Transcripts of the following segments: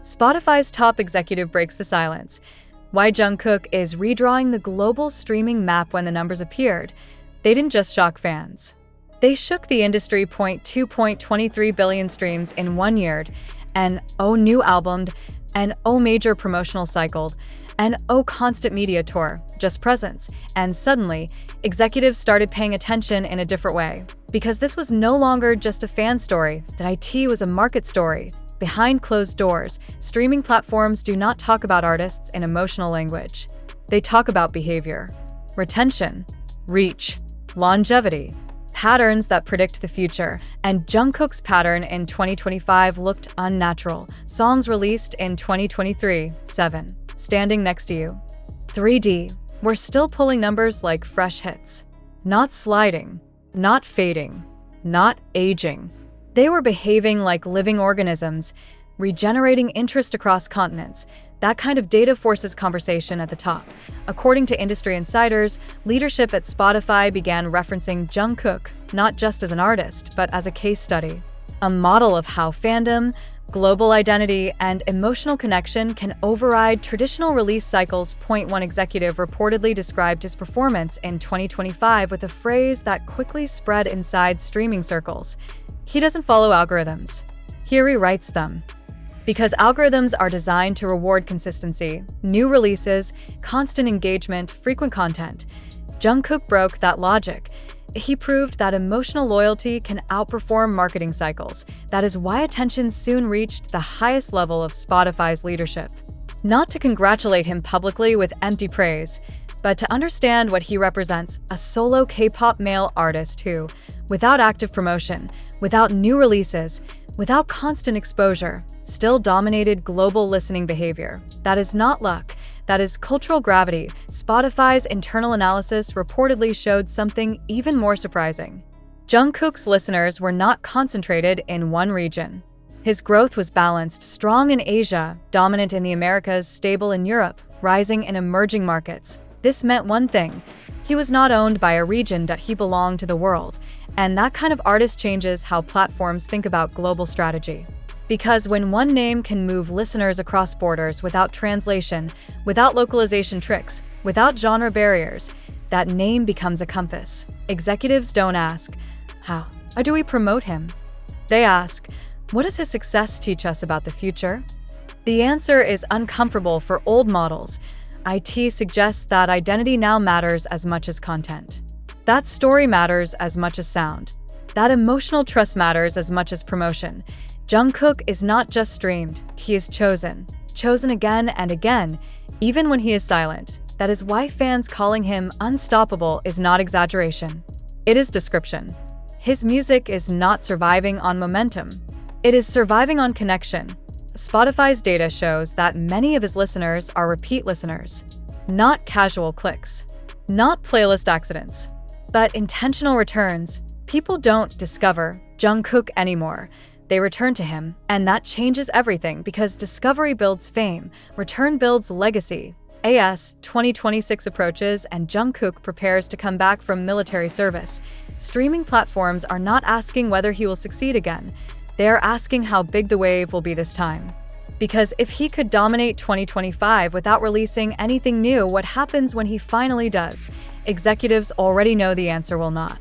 Spotify's top executive breaks the silence. Why Jungkook is redrawing the global streaming map when the numbers appeared. They didn't just shock fans. They shook the industry. 2.23 billion streams in 1 year, and oh new album, and oh major promotional cycle, and oh constant media tour, just presence. And suddenly, executives started paying attention in a different way. Because this was no longer just a fan story, that IT was a market story. Behind closed doors, streaming platforms do not talk about artists in emotional language. They talk about behavior, retention, reach, longevity, patterns that predict the future. And Jungkook's pattern in 2025 looked unnatural. Songs released in 2023, 7. Standing Next to You. 3D. We're still pulling numbers like fresh hits. Not sliding, not fading, not aging. They were behaving like living organisms, regenerating interest across continents. That kind of data forces conversation at the top. According to industry insiders, leadership at Spotify began referencing Jungkook not just as an artist, but as a case study, a model of how fandom, global identity, and emotional connection can override traditional release cycles. One executive reportedly described his performance in 2025 with a phrase that quickly spread inside streaming circles. He doesn't follow algorithms. He rewrites them. Because algorithms are designed to reward consistency, new releases, constant engagement, frequent content. Jungkook broke that logic. He proved that emotional loyalty can outperform marketing cycles. That is why attention soon reached the highest level of Spotify's leadership. Not to congratulate him publicly with empty praise, but to understand what he represents, a solo K-pop male artist who, without active promotion, without new releases, without constant exposure, still dominated global listening behavior. That is not luck. That is cultural gravity. Spotify's internal analysis reportedly showed something even more surprising. Jungkook's listeners were not concentrated in one region. His growth was balanced, strong in Asia, dominant in the Americas, stable in Europe, rising in emerging markets. This meant one thing: he was not owned by a region, that he belonged to the world. And that kind of artist changes how platforms think about global strategy. Because when one name can move listeners across borders without translation, without localization tricks, without genre barriers, that name becomes a compass. Executives don't ask, how do we promote him? They ask, what does his success teach us about the future? The answer is uncomfortable for old models. IT suggests that identity now matters as much as content. That story matters as much as sound. That emotional trust matters as much as promotion. Jungkook is not just streamed, he is chosen. Chosen again and again, even when he is silent. That is why fans calling him unstoppable is not exaggeration. It is description. His music is not surviving on momentum. It is surviving on connection. Spotify's data shows that many of his listeners are repeat listeners. Not casual clicks. Not playlist accidents. But intentional returns. People don't discover Jungkook anymore. They return to him, and that changes everything because discovery builds fame, return builds legacy. As 2026 approaches and Jungkook prepares to come back from military service, streaming platforms are not asking whether he will succeed again. They are asking how big the wave will be this time. Because if he could dominate 2025 without releasing anything new, what happens when he finally does? Executives already know the answer will not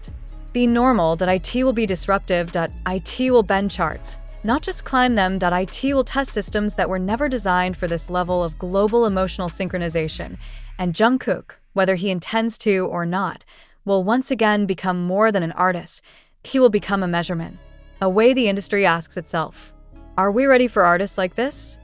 be normal. IT will be disruptive. IT will bend charts, not just climb them. IT will test systems that were never designed for this level of global emotional synchronization. And Jungkook, whether he intends to or not, will once again become more than an artist. He will become a measurement, a way the industry asks itself, are we ready for artists like this?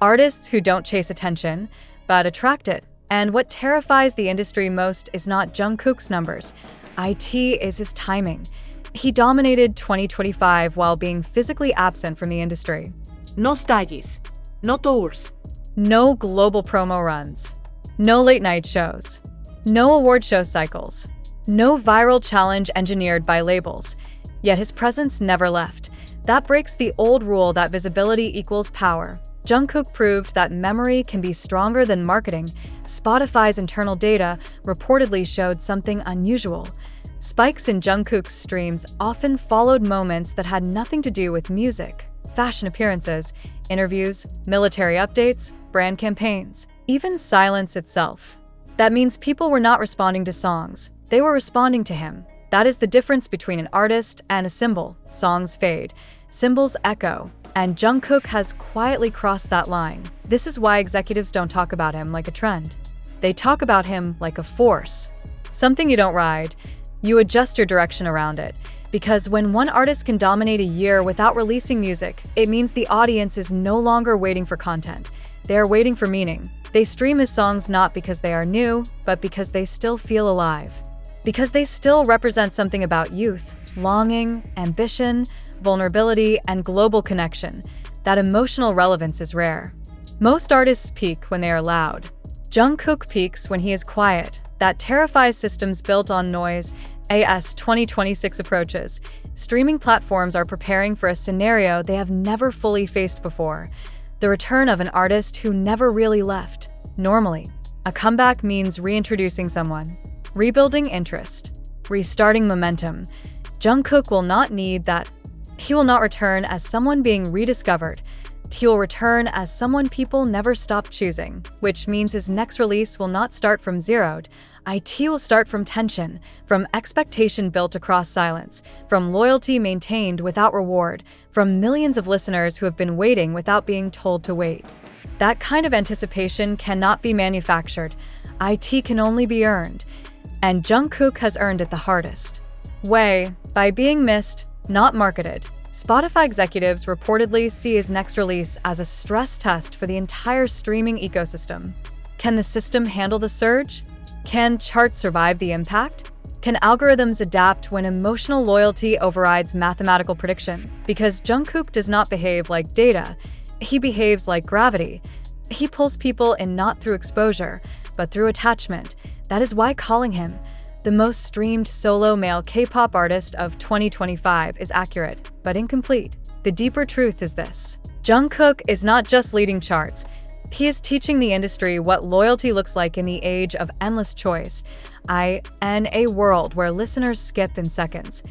Artists who don't chase attention, but attract it. And what terrifies the industry most is not Jungkook's numbers. IT is his timing. He dominated 2025 while being physically absent from the industry. No stages, no tours, no global promo runs, no late-night shows, no award show cycles, no viral challenge engineered by labels. Yet his presence never left. That breaks the old rule that visibility equals power. Jungkook proved that memory can be stronger than marketing. Spotify's internal data reportedly showed something unusual. Spikes in Jungkook's streams often followed moments that had nothing to do with music. fashion appearances, interviews, military updates, brand campaigns, even silence itself. That means people were not responding to songs, they were responding to him. That is the difference between an artist and a symbol. Songs fade, symbols echo, and Jungkook has quietly crossed that line. This is why executives don't talk about him like a trend. They talk about him like a force. Something you don't ride, you adjust your direction around it. Because when one artist can dominate a year without releasing music, it means the audience is no longer waiting for content. They are waiting for meaning. They stream his songs not because they are new, but because they still feel alive. Because they still represent something about youth, longing, ambition, vulnerability, and global connection. That emotional relevance is rare. Most artists peak when they are loud. Jungkook peaks when he is quiet. That terrifies systems built on noise. As 2026 approaches, streaming platforms are preparing for a scenario they have never fully faced before. The return of an artist who never really left. Normally, a comeback means reintroducing someone, rebuilding interest, restarting momentum. Jungkook will not need that. He will not return as someone being rediscovered. He will return as someone people never stopped choosing, which means his next release will not start from zero. It will start from tension, from expectation built across silence, from loyalty maintained without reward, from millions of listeners who have been waiting without being told to wait. That kind of anticipation cannot be manufactured. It can only be earned. And Jungkook has earned it the hardest way, by being missed, not marketed. Spotify executives reportedly see his next release as a stress test for the entire streaming ecosystem. Can the system handle the surge? Can charts survive the impact? Can algorithms adapt when emotional loyalty overrides mathematical prediction? Because Jungkook does not behave like data, he behaves like gravity. He pulls people in not through exposure, but through attachment. That is why calling him the most streamed solo male K-pop artist of 2025 is accurate, but incomplete. The deeper truth is this. Jungkook is not just leading charts. He is teaching the industry what loyalty looks like in the age of endless choice. In a world where listeners skip in seconds.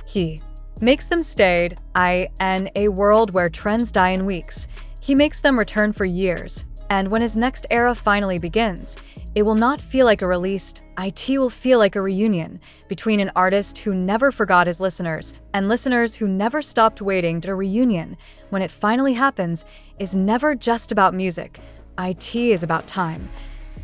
He makes them stay. In a world where trends die in weeks. He makes them return for years. And when his next era finally begins, it will not feel like a release. It will feel like a reunion between an artist who never forgot his listeners and listeners who never stopped waiting. The reunion, when it finally happens, is never just about music. It is about time.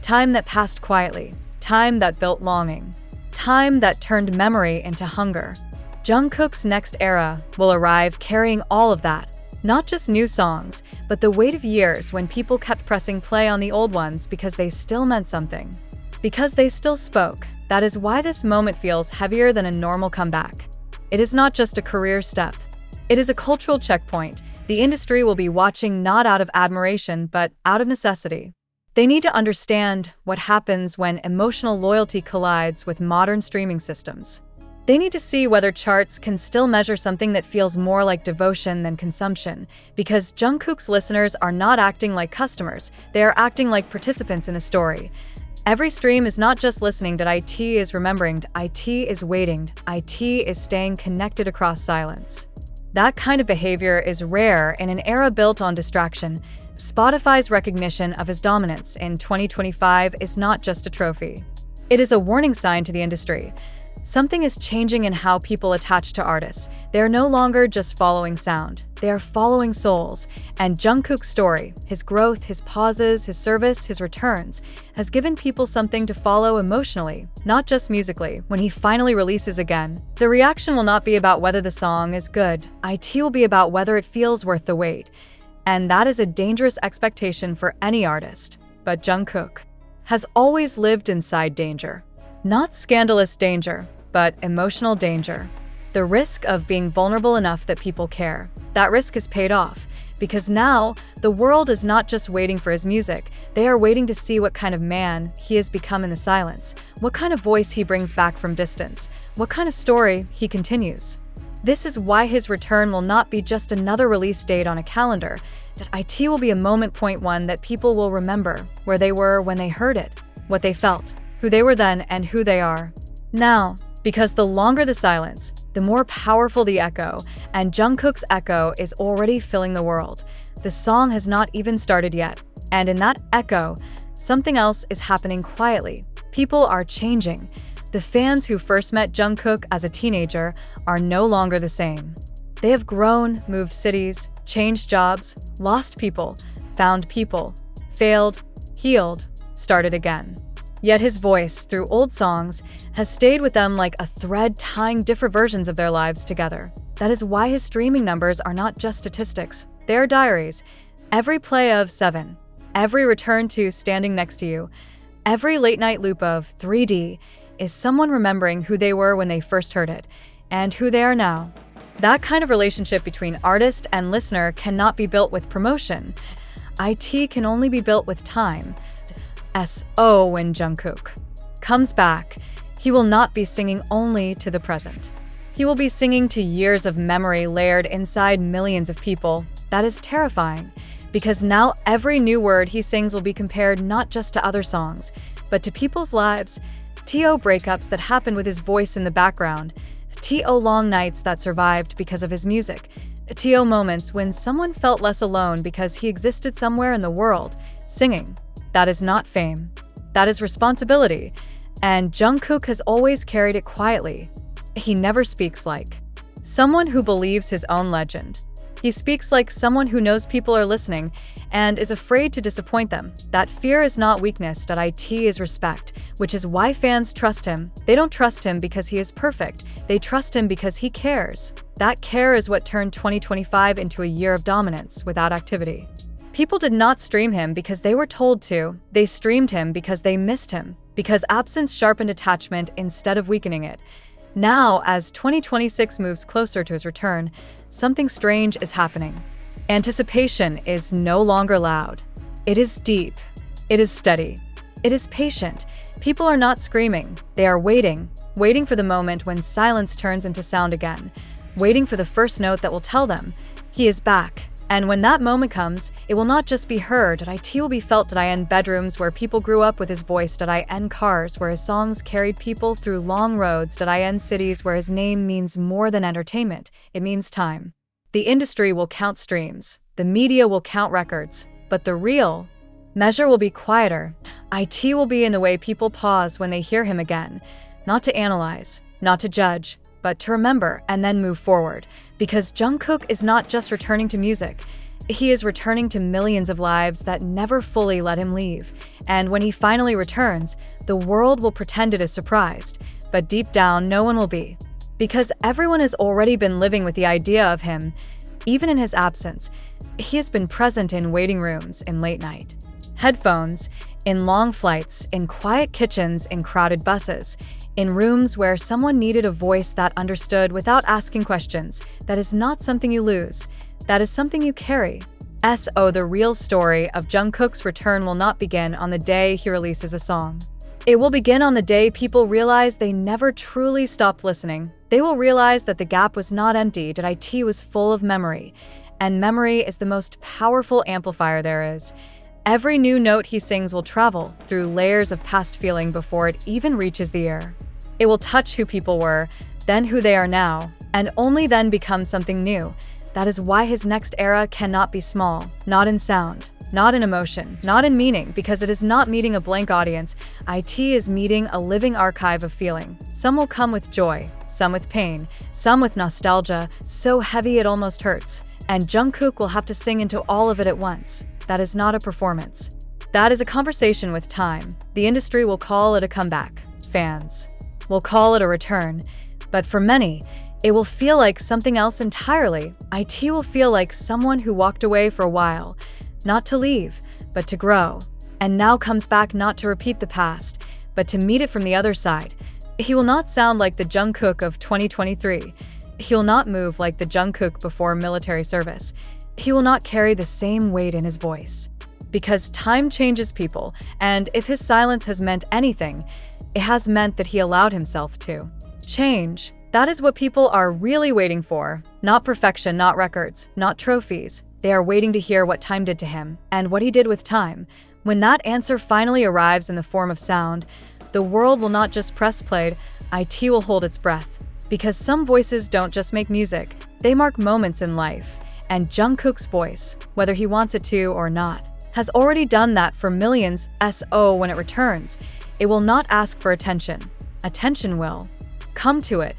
Time that passed quietly. Time that built longing. Time that turned memory into hunger. Jungkook's next era will arrive carrying all of that. Not just new songs, but the weight of years when people kept pressing play on the old ones because they still meant something. Because they still spoke. That is why this moment feels heavier than a normal comeback. It is not just a career step. It is a cultural checkpoint. The industry will be watching not out of admiration, but out of necessity. They need to understand what happens when emotional loyalty collides with modern streaming systems. They need to see whether charts can still measure something that feels more like devotion than consumption, because Jungkook's listeners are not acting like customers, they are acting like participants in a story. Every stream is not just listening, that it is remembering, it is waiting, it is staying connected across silence. That kind of behavior is rare in an era built on distraction. Spotify's recognition of his dominance in 2025 is not just a trophy. It is a warning sign to the industry. Something is changing in how people attach to artists. They are no longer just following sound. They are following souls. And Jungkook's story, his growth, his pauses, his service, his returns, has given people something to follow emotionally, not just musically. When he finally releases again, the reaction will not be about whether the song is good. It will be about whether it feels worth the wait. And that is a dangerous expectation for any artist. But Jungkook has always lived inside danger. Not scandalous danger, but emotional danger. The risk of being vulnerable enough that people care. That risk is paid off, because now the world is not just waiting for his music, they are waiting to see what kind of man he has become in the silence, what kind of voice he brings back from distance, what kind of story he continues. This is why his return will not be just another release date on a calendar, that it will be a moment. Point one that people will remember, where they were when they heard it, what they felt, who they were then and who they are now. Because the longer the silence, the more powerful the echo, and Jungkook's echo is already filling the world. The song has not even started yet, and in that echo, something else is happening quietly. People are changing. The fans who first met Jungkook as a teenager are no longer the same. They have grown, moved cities, changed jobs, lost people, found people, failed, healed, started again. Yet his voice, through old songs, has stayed with them like a thread tying different versions of their lives together. That is why his streaming numbers are not just statistics, they are diaries. Every play of 7, every return to Standing Next to You, every late-night loop of 3D is someone remembering who they were when they first heard it, and who they are now. That kind of relationship between artist and listener cannot be built with promotion. IT can only be built with time. So when Jungkook comes back, he will not be singing only to the present. He will be singing to years of memory layered inside millions of people. That is terrifying, because now every new word he sings will be compared not just to other songs, but to people's lives. T.O. breakups that happened with his voice in the background. T.O. long nights that survived because of his music. T.O. moments when someone felt less alone because he existed somewhere in the world, singing. That is not fame. That is responsibility. And Jungkook has always carried it quietly. He never speaks like someone who believes his own legend. He speaks like someone who knows people are listening and is afraid to disappoint them. That fear is not weakness, that IT is respect, which is why fans trust him. They don't trust him because he is perfect. They trust him because he cares. That care is what turned 2025 into a year of dominance without activity. People did not stream him because they were told to. They streamed him because they missed him, because absence sharpened attachment instead of weakening it. Now, as 2026 moves closer to his return, something strange is happening. Anticipation is no longer loud. It is deep. It is steady. It is patient. People are not screaming. They are waiting for the moment when silence turns into sound again, waiting for the first note that will tell them, he is back. And when that moment comes, it will not just be heard, IT will be felt in bedrooms where people grew up with his voice, in cars where his songs carried people through long roads, in cities where his name means more than entertainment, it means time. The industry will count streams, the media will count records, but the real measure will be quieter. IT will be in the way people pause when they hear him again, not to analyze, not to judge, but to remember and then move forward. Because Jungkook is not just returning to music, he is returning to millions of lives that never fully let him leave. And when he finally returns, the world will pretend it is surprised, but deep down no one will be. Because everyone has already been living with the idea of him. Even in his absence, he has been present in waiting rooms, in late night headphones, in long flights, in quiet kitchens, in crowded buses, in rooms where someone needed a voice that understood without asking questions. That is not something you lose. That is something you carry. The real story of Jungkook's return will not begin on the day he releases a song. It will begin on the day people realize they never truly stopped listening. They will realize that the gap was not empty, that IT was full of memory. And memory is the most powerful amplifier there is. Every new note he sings will travel through layers of past feeling before it even reaches the ear. It will touch who people were, then who they are now, and only then become something new. That is why his next era cannot be small, not in sound, not in emotion, not in meaning, because it is not meeting a blank audience. IT is meeting a living archive of feeling. Some will come with joy, some with pain, some with nostalgia, so heavy it almost hurts. And Jungkook will have to sing into all of it at once. That is not a performance. That is a conversation with time. The industry will call it a comeback. Fans will call it a return. But for many, it will feel like something else entirely. IT will feel like someone who walked away for a while, not to leave, but to grow. And now comes back not to repeat the past, but to meet it from the other side. He will not sound like the Jungkook of 2023. He will not move like the Jungkook before military service. He will not carry the same weight in his voice. Because time changes people, and if his silence has meant anything, it has meant that he allowed himself to change. That is what people are really waiting for. Not perfection, not records, not trophies. They are waiting to hear what time did to him, and what he did with time. When that answer finally arrives in the form of sound, the world will not just press play, IT will hold its breath. Because some voices don't just make music, they mark moments in life. And Jungkook's voice, whether he wants it to or not, has already done that for millions. So when it returns, it will not ask for attention. Attention will come to it